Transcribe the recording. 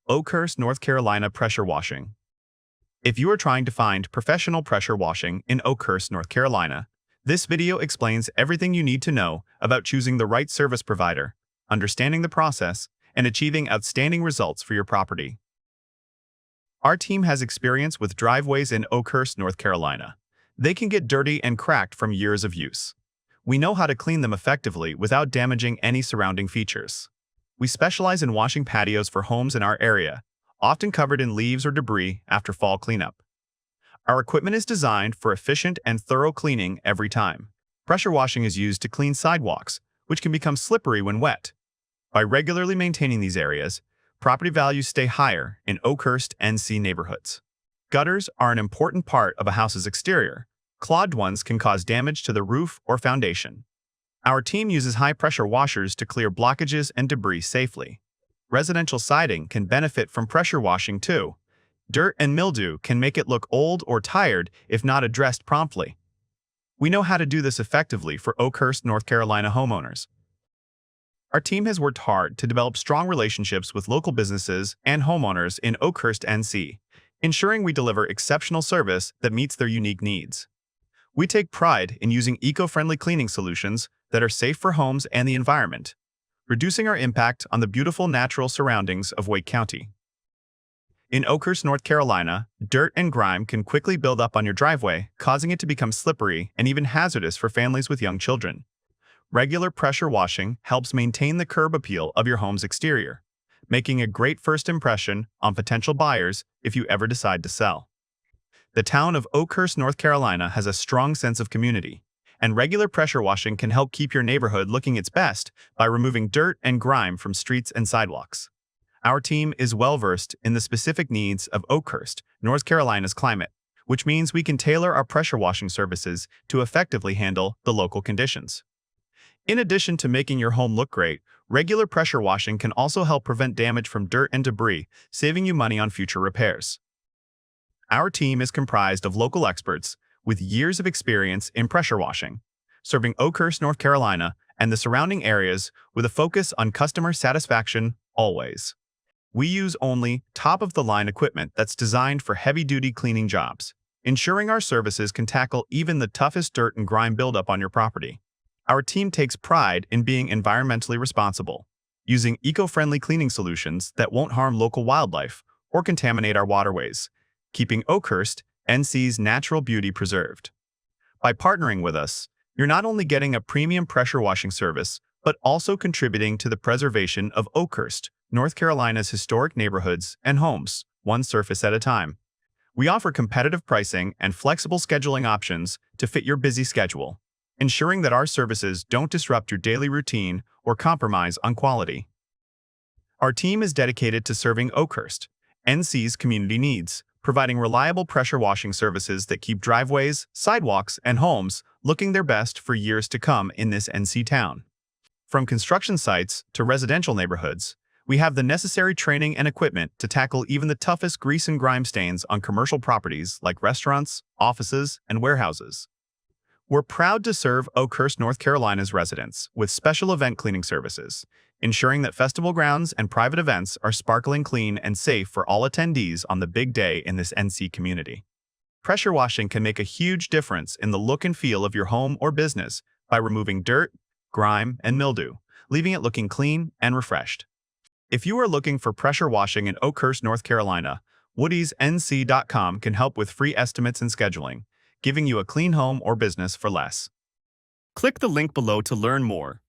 Oakkhurst, North Carolina pressure washing. If you are trying to find professional pressure washing in Oakkhurst, North Carolina, this video explains everything you need to know about choosing the right service provider, understanding the process, and achieving outstanding results for your property. Our team has experience with driveways in Oakkhurst, North Carolina. They can get dirty and cracked from years of use. We know how to clean them effectively without damaging any surrounding features. We specialize in washing patios for homes in our area, often covered in leaves or debris after fall cleanup. Our equipment is designed for efficient and thorough cleaning every time. Pressure washing is used to clean sidewalks, which can become slippery when wet. By regularly maintaining these areas, property values stay higher in Oakkhurst, NC neighborhoods. Gutters are an important part of a house's exterior. Clogged ones can cause damage to the roof or foundation. Our team uses high-pressure washers to clear blockages and debris safely. Residential siding can benefit from pressure washing too. Dirt and mildew can make it look old or tired if not addressed promptly. We know how to do this effectively for Oakkhurst, North Carolina homeowners. Our team has worked hard to develop strong relationships with local businesses and homeowners in Oakkhurst, NC, ensuring we deliver exceptional service that meets their unique needs. We take pride in using eco-friendly cleaning solutions that are safe for homes and the environment, reducing our impact on the beautiful natural surroundings of Wake County. In Oakkhurst, North Carolina, dirt and grime can quickly build up on your driveway, causing it to become slippery and even hazardous for families with young children. Regular pressure washing helps maintain the curb appeal of your home's exterior, making a great first impression on potential buyers if you ever decide to sell. The town of Oakkhurst, North Carolina has a strong sense of community, and regular pressure washing can help keep your neighborhood looking its best by removing dirt and grime from streets and sidewalks. Our team is well-versed in the specific needs of Oakkhurst, North Carolina's climate, which means we can tailor our pressure washing services to effectively handle the local conditions. In addition to making your home look great, regular pressure washing can also help prevent damage from dirt and debris, saving you money on future repairs. Our team is comprised of local experts with years of experience in pressure washing, serving Oakkhurst, North Carolina, and the surrounding areas with a focus on customer satisfaction always. We use only top-of-the-line equipment that's designed for heavy-duty cleaning jobs, ensuring our services can tackle even the toughest dirt and grime buildup on your property. Our team takes pride in being environmentally responsible, using eco-friendly cleaning solutions that won't harm local wildlife or contaminate our waterways, keeping Oakkhurst, NC's natural beauty preserved. By partnering with us, you're not only getting a premium pressure washing service, but also contributing to the preservation of Oakkhurst, North Carolina's historic neighborhoods and homes, one surface at a time. We offer competitive pricing and flexible scheduling options to fit your busy schedule, ensuring that our services don't disrupt your daily routine or compromise on quality. Our team is dedicated to serving Oakkhurst, NC's community needs, providing reliable pressure washing services that keep driveways, sidewalks, and homes looking their best for years to come in this NC town. From construction sites to residential neighborhoods, we have the necessary training and equipment to tackle even the toughest grease and grime stains on commercial properties like restaurants, offices, and warehouses. We're proud to serve Oakkhurst, North Carolina's residents with special event cleaning services, ensuring that festival grounds and private events are sparkling clean and safe for all attendees on the big day in this NC community. Pressure washing can make a huge difference in the look and feel of your home or business by removing dirt, grime, and mildew, leaving it looking clean and refreshed. If you are looking for pressure washing in Oakkhurst, North Carolina, woodiesnc.com can help with free estimates and scheduling, giving you a clean home or business for less. Click the link below to learn more